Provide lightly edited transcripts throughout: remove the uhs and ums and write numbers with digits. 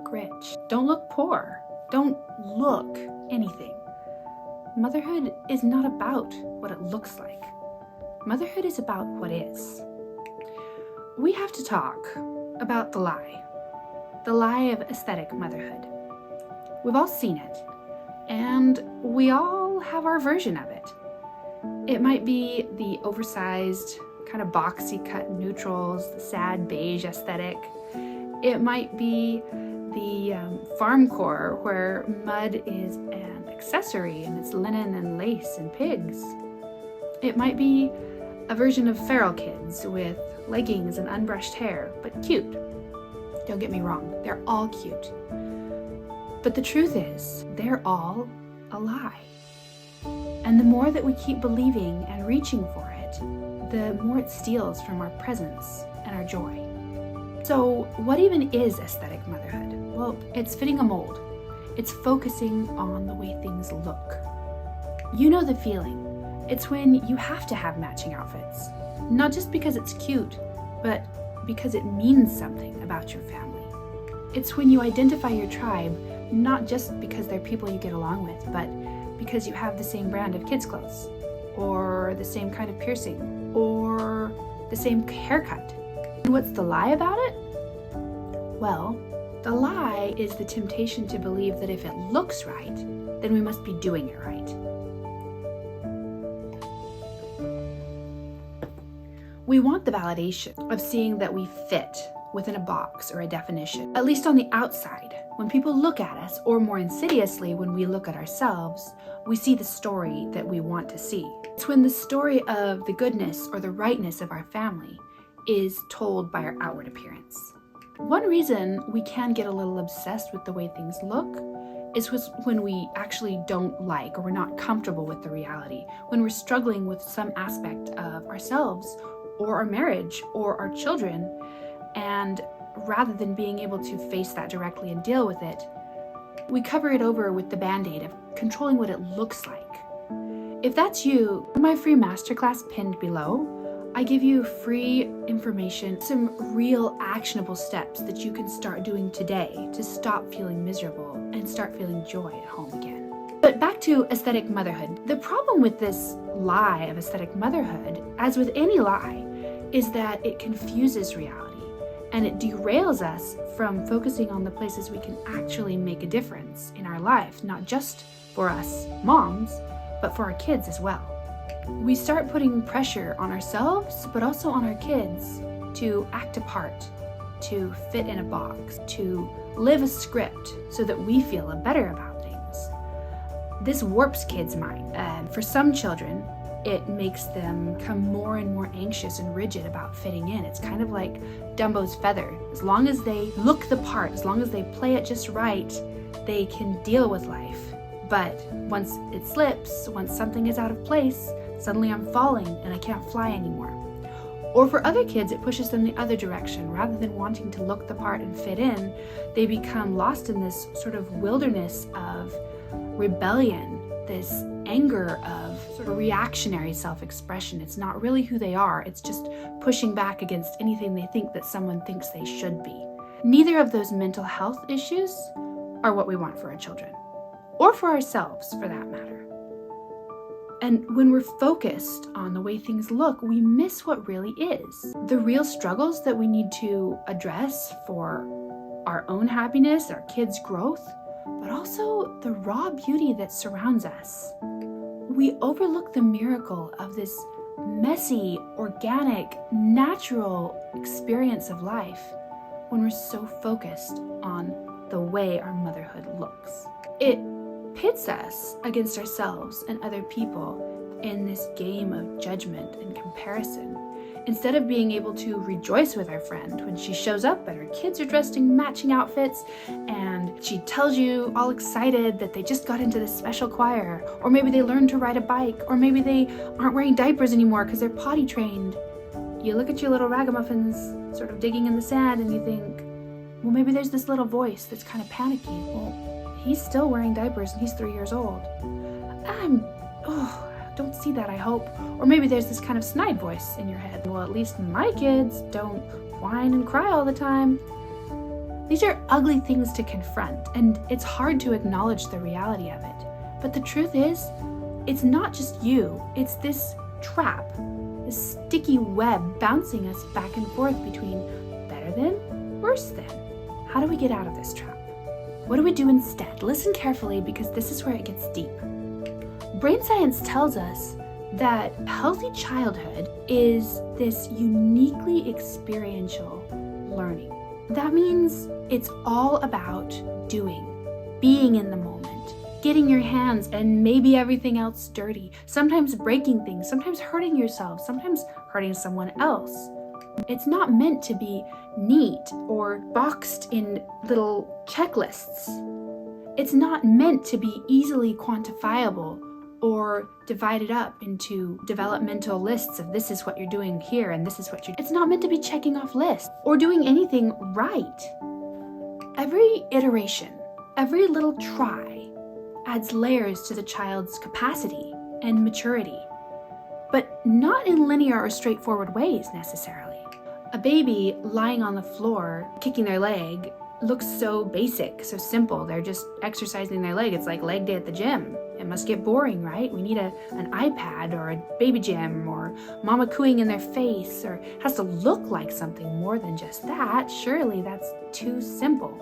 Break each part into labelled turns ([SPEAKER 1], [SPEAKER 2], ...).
[SPEAKER 1] look rich. Don't look poor. Don't look anything. Motherhood is not about what it looks like. Motherhood is about what is. We have to talk about the lie of aesthetic motherhood. We've all seen it, and we all have our version of it. It might be the oversized, kind of boxy cut neutrals, the sad beige aesthetic. It might be the farmcore where mud is an accessory and it's linen and lace and pigs. It might be a version of feral kids with leggings and unbrushed hair, but cute. Don't get me wrong, they're all cute. But the truth is, they're all a lie. And the more that we keep believing and reaching for it, the more it steals from our presence and our joy. So what even is aesthetic motherhood? Well, it's fitting a mold. It's focusing on the way things look. You know the feeling. It's when you have to have matching outfits. Not just because it's cute, but because it means something about your family. It's when you identify your tribe, not just because they're people you get along with, but because you have the same brand of kids' clothes, or the same kind of piercing, or the same haircut. And what's the lie about it? Well, the lie is the temptation to believe that if it looks right, then we must be doing it right. We want the validation of seeing that we fit within a box or a definition, at least on the outside. When people look at us, or more insidiously, when we look at ourselves, we see the story that we want to see. It's when the story of the goodness or the rightness of our family is told by our outward appearance. One reason we can get a little obsessed with the way things look is when we actually don't like or we're not comfortable with the reality, when we're struggling with some aspect of ourselves or our marriage or our children, and rather than being able to face that directly and deal with it, we cover it over with the band-aid of controlling what it looks like. If that's you, in my free masterclass pinned below, I give you free information, some real actionable steps that you can start doing today to stop feeling miserable and start feeling joy at home again. But back to aesthetic motherhood. The problem with this lie of aesthetic motherhood, as with any lie, is that it confuses reality and it derails us from focusing on the places we can actually make a difference in our life, not just for us moms, but for our kids as well. We start putting pressure on ourselves, but also on our kids to act a part, to fit in a box, to live a script so that we feel better about things. This warps kids' mind, and for some children, it makes them become more and more anxious and rigid about fitting in. It's kind of like Dumbo's feather. As long as they look the part, as long as they play it just right, they can deal with life. But once it slips, once something is out of place, suddenly I'm falling and I can't fly anymore. Or for other kids, it pushes them the other direction. Rather than wanting to look the part and fit in, they become lost in this sort of wilderness of rebellion, this anger of sort of reactionary self-expression. It's not really who they are. It's just pushing back against anything they think that someone thinks they should be. Neither of those mental health issues are what we want for our children, or for ourselves for that matter. And when we're focused on the way things look, we miss what really is. The real struggles that we need to address for our own happiness, our kids' growth, but also the raw beauty that surrounds us. We overlook the miracle of this messy, organic, natural experience of life when we're so focused on the way our motherhood looks. It pits us against ourselves and other people in this game of judgment and comparison. Instead of being able to rejoice with our friend when she shows up and her kids are dressed in matching outfits and she tells you all excited that they just got into this special choir, or maybe they learned to ride a bike, or maybe they aren't wearing diapers anymore because they're potty trained. You look at your little ragamuffins sort of digging in the sand and you think, well, maybe there's this little voice that's kind of panicky. Well, he's still wearing diapers and he's 3 years old. Don't see that, I hope. Or maybe there's this kind of snide voice in your head. Well, at least my kids don't whine and cry all the time. These are ugly things to confront, and it's hard to acknowledge the reality of it. But the truth is, it's not just you, it's this trap, this sticky web bouncing us back and forth between better than, worse than. How do we get out of this trap? What do we do instead? Listen carefully, because this is where it gets deep. Brain science tells us that healthy childhood is this uniquely experiential learning. That means it's all about doing, being in the moment, getting your hands and maybe everything else dirty, sometimes breaking things, sometimes hurting yourself, sometimes hurting someone else. It's not meant to be neat or boxed in little checklists. It's not meant to be easily quantifiable or divided up into developmental lists of this is what you're doing here and this is what you're. It's not meant to be checking off lists or doing anything right. Every iteration, every little try adds layers to the child's capacity and maturity, but not in linear or straightforward ways necessarily. A baby lying on the floor, kicking their leg, looks so basic, so simple. They're just exercising their leg. It's like leg day at the gym. It must get boring, right? We need an iPad or a baby gym or mama cooing in their face, or it has to look like something more than just that. Surely that's too simple.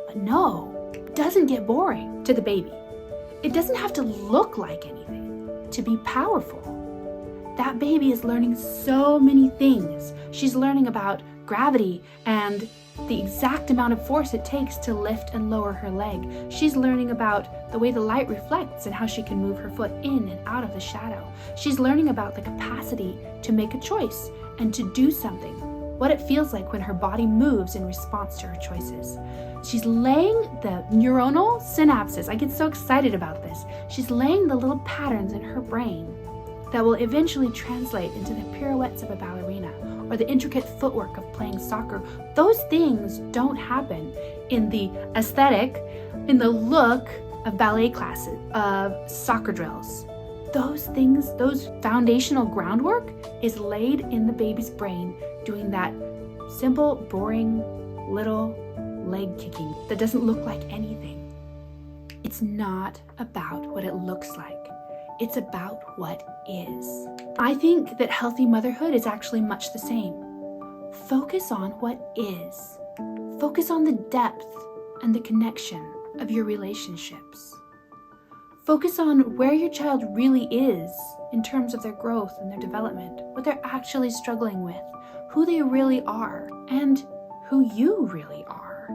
[SPEAKER 1] But no, it doesn't get boring to the baby. It doesn't have to look like anything to be powerful. That baby is learning so many things. She's learning about gravity and the exact amount of force it takes to lift and lower her leg. She's learning about the way the light reflects and how she can move her foot in and out of the shadow. She's learning about the capacity to make a choice and to do something, what it feels like when her body moves in response to her choices. She's laying the neuronal synapses. I get so excited about this. She's laying the little patterns in her brain that will eventually translate into the pirouettes of a ballerina or the intricate footwork of playing soccer. Those things don't happen in the aesthetic, in the look of ballet classes, of soccer drills. Those things, those foundational groundwork is laid in the baby's brain doing that simple, boring, little leg kicking that doesn't look like anything. It's not about what it looks like. It's about what is. I think that healthy motherhood is actually much the same. Focus on what is. Focus on the depth and the connection of your relationships. Focus on where your child really is in terms of their growth and their development, what they're actually struggling with, who they really are, and who you really are.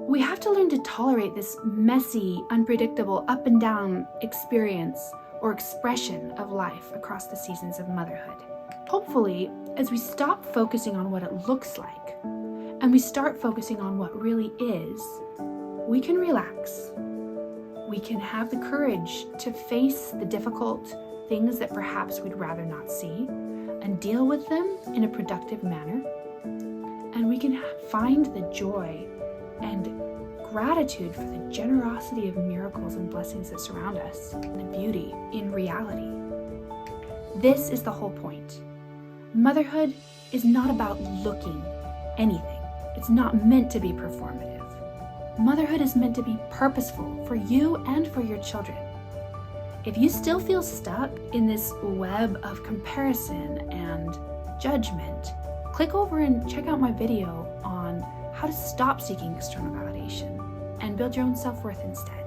[SPEAKER 1] We have to learn to tolerate this messy, unpredictable, up and down experience or expression of life across the seasons of motherhood. Hopefully, as we stop focusing on what it looks like and we start focusing on what really is, we can relax. We can have the courage to face the difficult things that perhaps we'd rather not see and deal with them in a productive manner. And we can find the joy and gratitude for the generosity of miracles and blessings that surround us, and the beauty in reality. This is the whole point. Motherhood is not about looking anything. It's not meant to be performative. Motherhood is meant to be purposeful for you and for your children. If you still feel stuck in this web of comparison and judgment, click over and check out my video on how to stop seeking external validation and build your own self-worth instead.